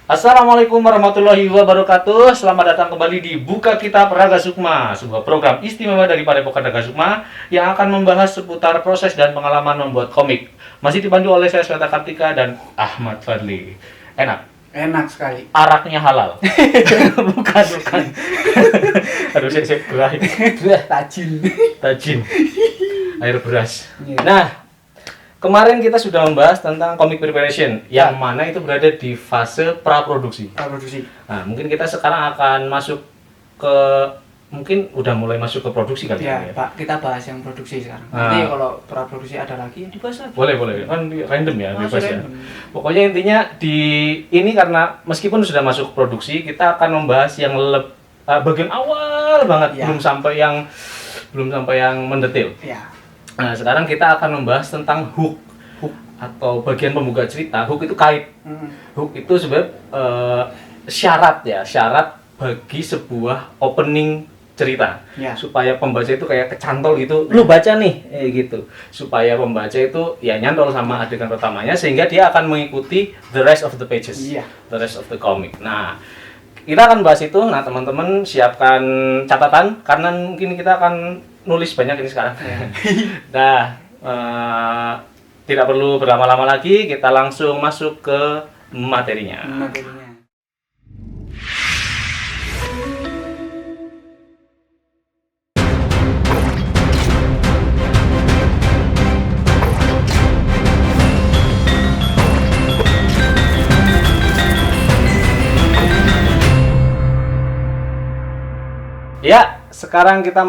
Assalamualaikum warahmatullahi wabarakatuh. Selamat datang kembali di Buka Kitab Raga Sukma, sebuah program istimewa dari Padepokan Raga Sukma yang akan membahas seputar proses dan pengalaman membuat komik. Masih dipandu oleh saya Sweta Kartika dan Ahmad Fadli. Enak sekali. Araknya halal. bukan. Aduh, saya gerai. Tajin. Air beras. Iya. Nah, kemarin kita sudah membahas tentang comic preparation, yang mana itu berada di fase praproduksi. Produksi. Nah, mungkin kita sekarang akan masuk ke, mungkin udah mulai masuk ke produksi kali Ya, ini ya. Pak, kita bahas yang produksi sekarang. Ah. Nanti kalau praproduksi ada lagi, dibahas lagi. Boleh, kan random ya, Masuk bebas ya. random. Pokoknya intinya di ini, karena meskipun sudah masuk produksi, kita akan membahas yang bagian awal banget, Ya. belum sampai yang mendetail. Ya. Nah, sekarang kita akan membahas tentang hook atau bagian pembuka cerita. Hook itu kait. Hook itu sebenarnya syarat bagi sebuah opening cerita. Ya. Supaya pembaca itu kayak kecantol gitu. Lu baca nih, gitu. Supaya pembaca itu ya nyantol sama adegan pertamanya, sehingga dia akan mengikuti the rest of the pages. Iya. The rest of the comic. Nah, kita akan bahas itu. Nah, teman-teman siapkan catatan karena mungkin kita akan nulis banyak ini sekarang. Nah, tidak perlu berlama-lama lagi, kita langsung masuk ke materinya. Materinya. Ya, sekarang kita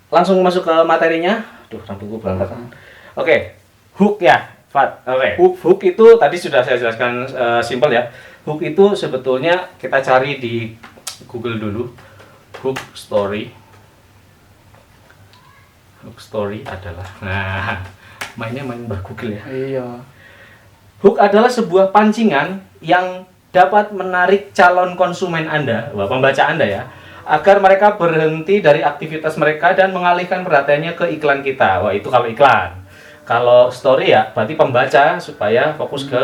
langsung masuk ke materinya. Duh, rambutku berantakan. Oke, hook ya, Fat. Oke. Hook itu tadi sudah saya jelaskan simpel ya. Hook itu sebetulnya kita cari di Google dulu. Hook story. Hook story adalah, nah, main Mbah Google ya. Iya. Hook adalah sebuah pancingan yang dapat menarik calon konsumen Anda, pembaca Anda ya, agar mereka berhenti dari aktivitas mereka dan mengalihkan perhatiannya ke iklan kita. Wah, itu kalau iklan. Kalau story ya, berarti pembaca supaya fokus ke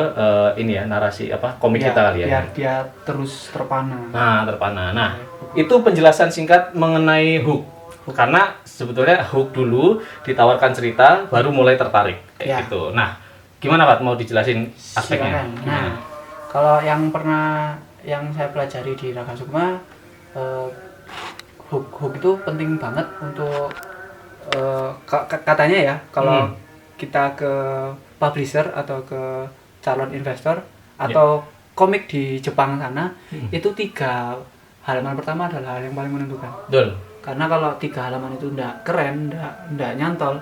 ini ya, narasi komik kita kali ya. Biar dia terus terpana. Nah, terpana. Nah, itu penjelasan singkat mengenai hook. Karena sebetulnya hook dulu ditawarkan cerita, baru mulai tertarik kayak Ya. gitu. Nah, gimana Pak? Mau dijelasin aspeknya? Silakan. Gimana? Nah, kalau yang saya pelajari di Raga Sukma, hook itu penting banget untuk katanya ya, kalau kita ke publisher atau ke calon investor atau komik di Jepang sana, itu 3 halaman pertama adalah hal yang paling menentukan. Betul. Karena kalau 3 halaman itu ndak keren, ndak nyantol,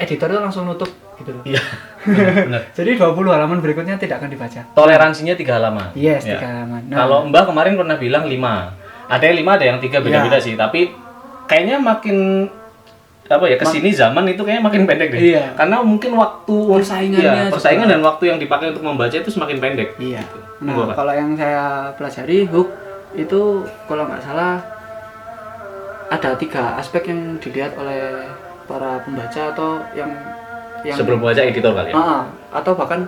editor itu langsung nutup gitu loh. Iya. Benar. Jadi 20 halaman berikutnya tidak akan dibaca. Toleransinya 3 halaman. Yes, Ya. 3 halaman. Kalau Mbak kemarin pernah bilang 5. Ada yang 5, ada yang 3, beda-beda sih. Tapi kayaknya makin kesini zaman itu kayaknya makin pendek deh. Iya. Karena mungkin waktu persaingan dan waktu yang dipakai untuk membaca itu semakin pendek. Iya. Gitu. Nah, Mbak, Pak. kalau yang saya pelajari hook itu kalau nggak salah ada 3 aspek yang dilihat oleh para pembaca atau yang Sebelum membaca editor kali ya. atau bahkan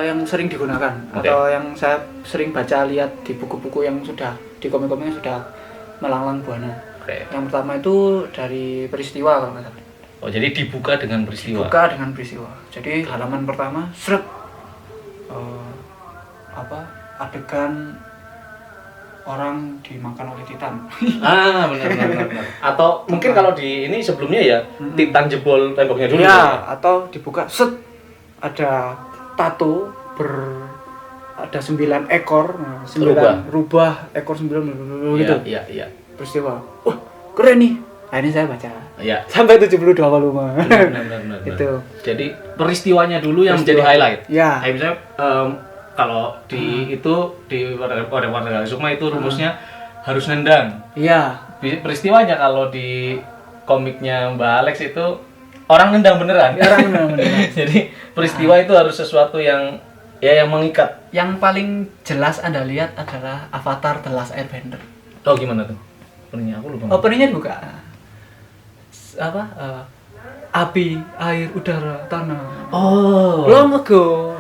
yang sering digunakan atau yang saya sering baca lihat di buku-buku yang sudah di komik-komiknya sudah melanglang buana. Oke. Yang pertama itu dari peristiwa kalau nggak salah. Oh, jadi dibuka dengan peristiwa. Buka dengan peristiwa. Jadi halaman pertama seret adegan orang dimakan oleh Titan. Benar. Atau mungkin kalau di ini sebelumnya ya, Titan jebol temboknya dulu. Ya, atau dibuka set ada tato ada 9 ekor, 9 rubah ekor 9 gitu. Iya. Peristiwa. Wah, keren nih. Nah, ini saya baca. Iya. Sampai 72 volume. Benar. Itu. Jadi peristiwanya dulu yang menjadi highlight. Ya. Kayak misalnya kalau di warga Sukma itu rumusnya harus nendang. Iya. Peristiwanya kalau di komiknya Mbak Alex itu orang nendang beneran. Jadi peristiwa itu harus sesuatu yang mengikat. Yang paling jelas Anda lihat adalah Avatar The Last Airbender. Oh, gimana tuh? Openingnya aku lupa. Openingnya dibuka. Api, air, udara, tanah. Oh. Long ago.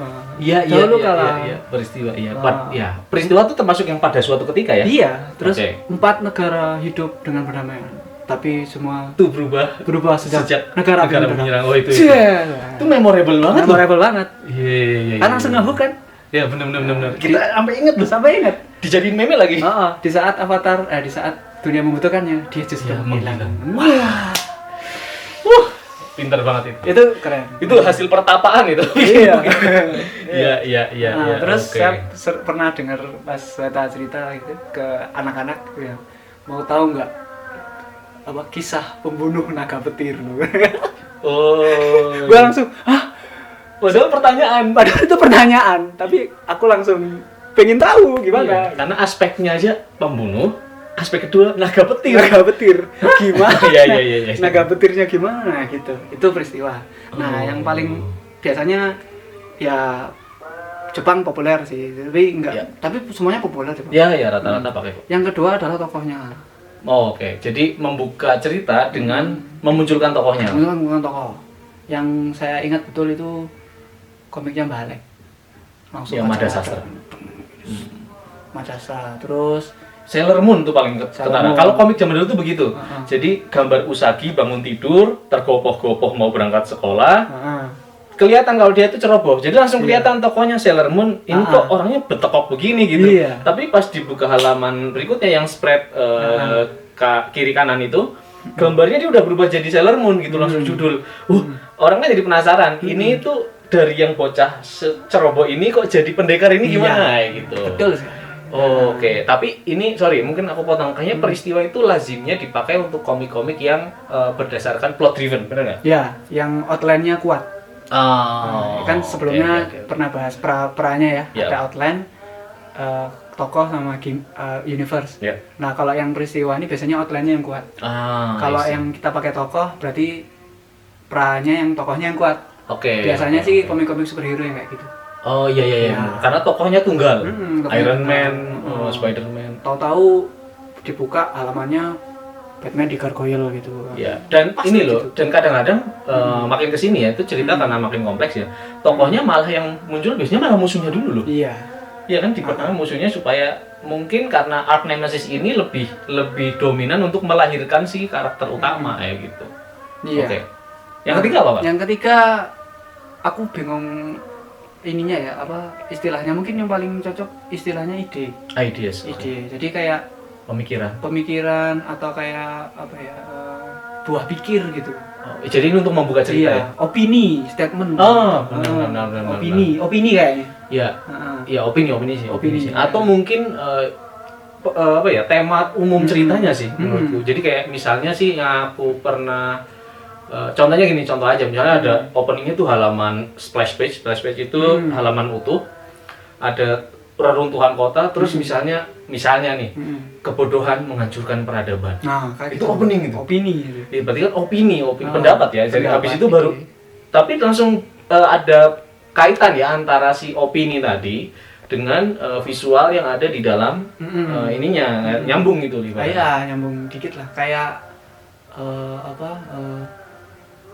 Iya, Dahulu kala. peristiwa, iya. Ah. Ya, peristiwa itu termasuk yang pada suatu ketika ya? Iya, terus Oke. 4 negara hidup dengan berdamaian. Tapi semua Itu berubah sejak negara menyerang. Oh, itu. Cie. Itu memorable banget loh. Memorable banget. Iya. Kan langsung ngehook kan? Ya, benar. Kita sampai inget loh. Sampai ingat. Dijadiin meme lagi. Di saat Avatar, di saat dunia membutuhkannya, dia justru Ya, menghilang. menghilang. Pinter banget itu. Itu keren. Itu hasil pertapaan itu. Iya. Iya. Nah, terus oke. saya pernah dengar pas Weta cerita gitu ke anak-anak ya, mau tahu nggak apa kisah pembunuh naga petir lu? Oh. Gue langsung, Padahal pertanyaan. padahal itu pertanyaan, tapi aku langsung pengen tahu gimana. Iya, karena aspeknya aja pembunuh, aspek kedua naga petir. Naga petir gimana? Iya. Naga petirnya gimana gitu? Itu peristiwa. Nah, yang paling biasanya ya Jepang populer sih, tapi enggak. Ya. Tapi semuanya populer Jepang. Ya, rata-rata pakai kok. Yang kedua adalah tokohnya. Oh, oke. Jadi membuka cerita dengan memunculkan tokohnya. Bukan tokoh. Yang saya ingat betul itu komiknya Mbah Alek. Langsung Ya, aja Mada ada. Sastra. Madasa. Terus Sailor Moon tuh paling Sailor ketara. Moon. Kalau komik zaman dulu tuh begitu. Uh-huh. Jadi gambar Usagi bangun tidur, tergopoh-gopoh mau berangkat sekolah. heeh. Kelihatan kalau dia itu ceroboh. Jadi langsung kelihatan tokohnya Sailor Moon. Ini kok orangnya betekok begini gitu. Iya. Tapi pas dibuka halaman berikutnya yang spread kiri kanan itu, gambarnya dia udah berubah jadi Sailor Moon gitu, langsung judul. Orangnya jadi penasaran. Ini tuh dari yang bocah ceroboh ini kok jadi pendekar ini gimana gitu. Betul sekali. Oh, oke, tapi ini sorry, mungkin aku potong. Kayaknya peristiwa itu lazimnya dipakai untuk komik-komik yang berdasarkan plot driven, benar nggak? Ya, yang outline-nya kuat. Kan sebelumnya oke. pernah bahas peranya ya, Ya. ada outline, tokoh sama game, universe. Ya. Nah, kalau yang peristiwa ini biasanya outline-nya yang kuat. Kalau I see. yang kita pakai tokoh, berarti peranya yang tokohnya yang kuat. Oke. Biasanya oke, sih oke. komik-komik superhero yang kayak gitu. Oh iya. Ya. Karena tokohnya tunggal. Tokohnya Iron tunggal. Man, Spider-Man. Tahu-tahu dibuka halamannya Batman di gargoyle gitu. Ya, dan Pasti ini loh, gitu. dan kadang-kadang makin kesini ya, itu cerita karena makin kompleks ya. Tokohnya malah yang muncul biasanya malah musuhnya dulu loh. Iya. Iya kan, diperkenalkan musuhnya supaya mungkin karena arc nemesis ini lebih dominan untuk melahirkan si karakter utama ya gitu. Iya. Oke. Yang ketiga apa, Pak? Yang ketiga aku bingung ininya ya, apa istilahnya, mungkin yang paling cocok istilahnya ide. Ideas. Ide. Jadi kayak pemikiran atau kayak apa ya, buah pikir gitu. Oh, jadi ini untuk membuka cerita ya. Opini, statement. Benar. Opini kayaknya. Ya. Heeh. Ya opini sih. Opini. Sih. Atau mungkin apa ya, tema umum ceritanya sih menurutku. Jadi kayak misalnya sih yang aku pernah contohnya gini, contoh aja misalnya ada openingnya tuh halaman splash page itu halaman utuh, ada reruntuhan kota, terus misalnya nih kebodohan menghancurkan peradaban. Nah, kayak Itu gitu. opening itu. Opini gitu. Ya, berarti kan opini pendapat ya. Jadi pendapat, habis itu baru ide. tapi langsung ada kaitan ya antara si opini tadi dengan visual yang ada di dalam ininya, nyambung gitu Kayak nyambung dikit lah, kayak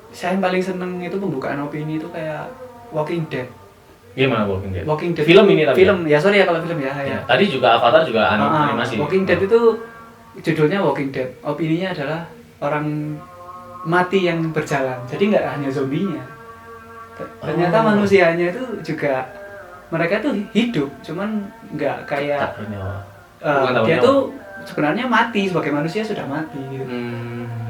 saya yang paling seneng itu pembukaan opini itu kayak Walking Dead. Gimana Walking Dead? Walking Dead Film itu- ini tapi film ya, sorry ya kalau film ya. ya. Tadi juga Avatar juga animasi. Walking Dead itu judulnya Walking Dead. Opininya adalah orang mati yang berjalan. Jadi nggak hanya zombinya. Ternyata manusianya itu juga, mereka tuh hidup, cuman nggak kayak Tak bernyawa. dia tuh sebenarnya mati, sebagai manusia sudah mati gitu.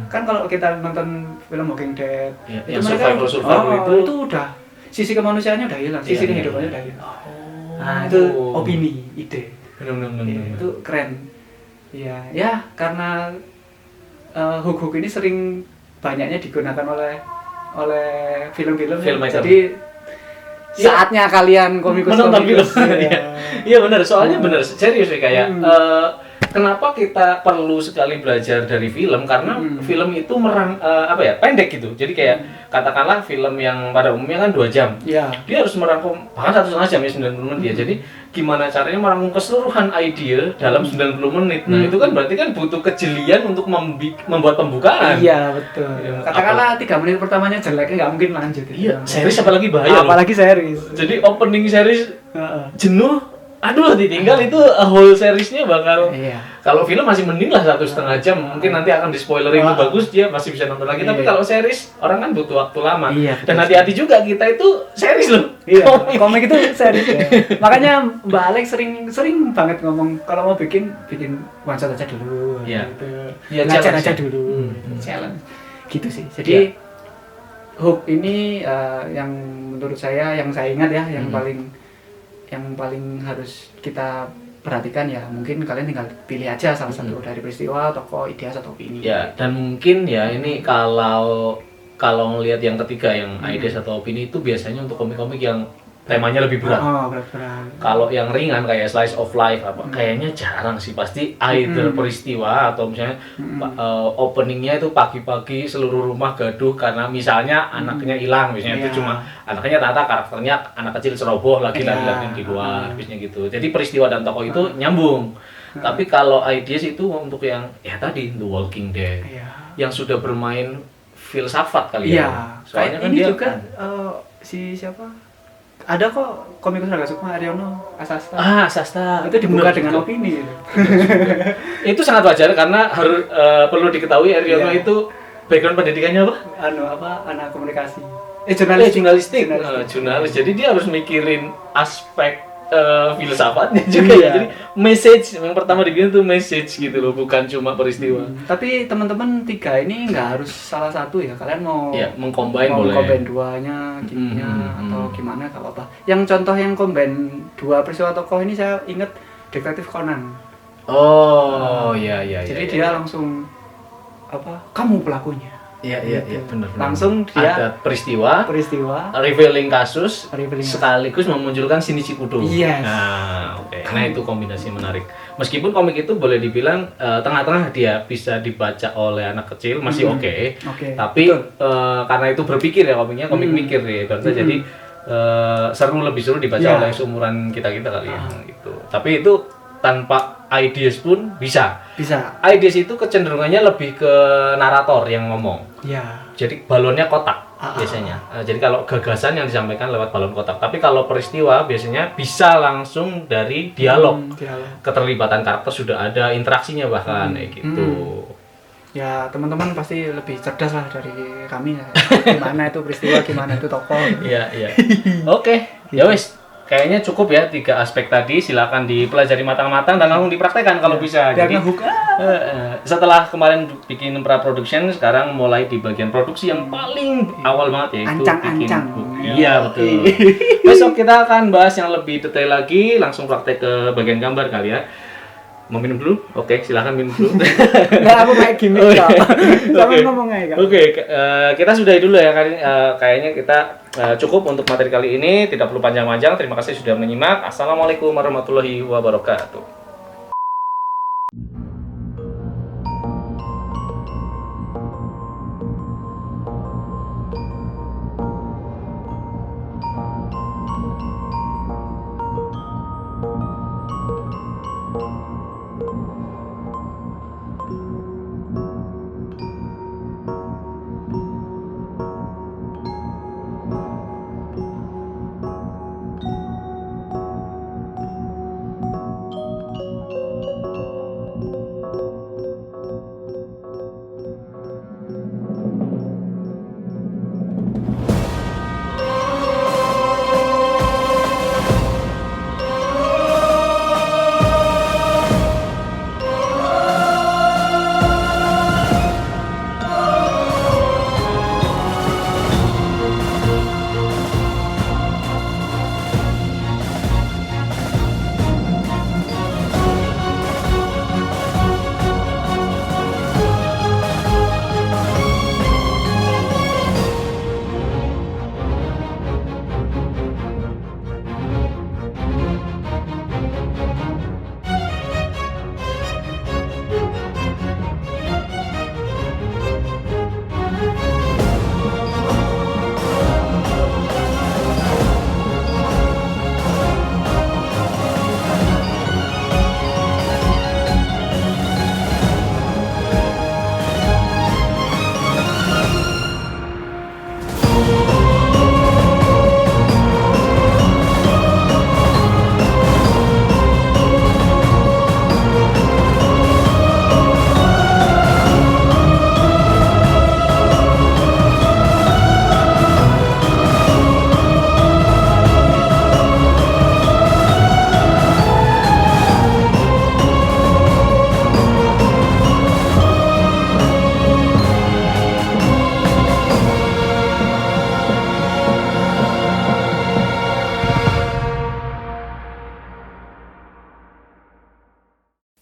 Kan kalau kita nonton film Walking Dead, Ya, itu yang mereka survival itu udah sisi kemanusiaannya udah hilang, sisi Iya, kehidupannya iya. udah hilang. Nah, itu opini, ide. Benar. Ya, itu keren. Iya, ya karena hook-hook ini sering banyaknya digunakan oleh film-film. Filmmaker. Jadi saatnya kalian komikus menonton film. Iya. Iya benar, soalnya benar serius nih kayak kenapa kita perlu sekali belajar dari film? Karena film itu pendek gitu. Jadi kayak katakanlah film yang pada umumnya kan 2 jam. Iya. Dia harus merangkum bahkan 1,5 jam ya 90 menit ya. Jadi gimana caranya merangkum keseluruhan ide dalam 90 menit. Nah, itu kan berarti kan butuh kejelian untuk membuat pembukaan. Iya, betul. Katakanlah 3 menit pertamanya jelek, nggak mungkin lanjut. Iya, series apalagi bahaya loh. Apalagi series. Jadi opening series jenuh, aduh ditinggal itu whole seriesnya bakal. Iya. Kalau film masih mending lah 1,5 jam, mungkin nanti akan di spoilerin itu bagus, dia masih bisa nonton lagi. Tapi kalau series orang kan butuh waktu lama. Iya, Dan hati-hati juga kita itu series loh. Iya, komik itu series ya. Makanya Mbak Alex sering banget ngomong kalau mau bikin one shot aja dulu. Iya. Gitu. Iya, Belajar challenge aja ya. dulu. Challenge. Gitu sih. Jadi Iya. hook ini yang menurut saya yang saya ingat ya, yang paling harus kita perhatikan ya, mungkin kalian tinggal pilih aja salah satu dari peristiwa, tokoh, ideas atau opini. Ya, dan mungkin ya ini kalau ngelihat yang ketiga yang ideas atau opini itu biasanya untuk komik-komik yang temanya lebih berat. Oh, berat-berat. Kalau yang ringan kayak slice of life kayaknya jarang sih, pasti either peristiwa atau misalnya openingnya itu pagi-pagi seluruh rumah gaduh karena misalnya anaknya hilang, misalnya itu cuma anaknya ternyata karakternya anak kecil ceroboh lagi lari-lari di luar, biasanya gitu. Jadi peristiwa dan tokoh itu nyambung. Tapi kalau ideas itu untuk yang ya tadi The Walking Dead yang sudah bermain filsafat kali ya. Soalnya kan ini dia juga si siapa? Ada kok komikus Naga Sukma, Aryono, Asasta. Sasta. Itu dibuka dengan opini. Itu sangat wajar karena harus perlu diketahui Aryono itu background pendidikannya apa? Anak komunikasi. Jurnalistik. Jurnalis. Jadi dia harus mikirin aspek filsafatnya juga ya. Jadi message yang pertama dibikin tuh message gitu loh, bukan cuma peristiwa. Tapi teman-teman 3 ini nggak harus salah satu ya. Kalian mau mengcombine boleh. Mengcombine duanya, gininya atau gimana nggak apa-apa. Yang contoh yang combine 2 peristiwa tokoh ini saya ingat Detektif Conan. Oh, iya. Jadi dia langsung kamu pelakunya. Iya, benar. Langsung dia ada peristiwa, revealing kasus, sekaligus memunculkan Shinichi Kudo. Yes. Nah, oke. Nah, itu kombinasi menarik. Meskipun komik itu boleh dibilang tengah-tengah dia bisa dibaca oleh anak kecil masih oke. Tapi karena itu berpikir ya komiknya, komik mikir ya. Berarti jadi lebih seru dibaca oleh seumuran kita-kita kali ya gitu. Tapi itu tanpa ideas pun bisa. Ideas itu kecenderungannya lebih ke narator yang ngomong. Iya. Jadi balonnya kotak biasanya. Jadi kalau gagasan yang disampaikan lewat balon kotak. Tapi kalau peristiwa biasanya bisa langsung dari dialog. Keterlibatan karakter sudah ada, interaksinya bahkan kayak gitu. Ya, teman-teman pasti lebih cerdas lah dari kami ya. Gimana itu peristiwa, gimana itu tokoh. Iya. Oke. Ya wis. Kayaknya cukup ya 3 aspek tadi, silakan dipelajari matang-matang dan langsung dipraktekkan kalau bisa. Jadi setelah kemarin bikin pra-production, sekarang mulai di bagian produksi yang paling awal banget yaitu bikin hook. Iya, betul. Besok kita akan bahas yang lebih detail lagi, langsung praktek ke bagian gambar kali ya. Mau minum dulu? Oke, silakan minum dulu. Nggak, aku kayak gimmick kok. Sama ngomong aja. Oke, kita sudahi dulu ya. Kayaknya kita cukup untuk materi kali ini. Tidak perlu panjang-panjang. Terima kasih sudah menyimak. Assalamualaikum warahmatullahi wabarakatuh.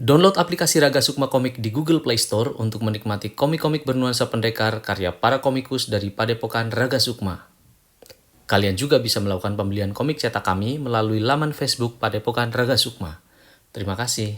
Download aplikasi Raga Sukma Komik di Google Play Store untuk menikmati komik-komik bernuansa pendekar karya para komikus dari Padepokan Raga Sukma. Kalian juga bisa melakukan pembelian komik cetak kami melalui laman Facebook Padepokan Raga Sukma. Terima kasih.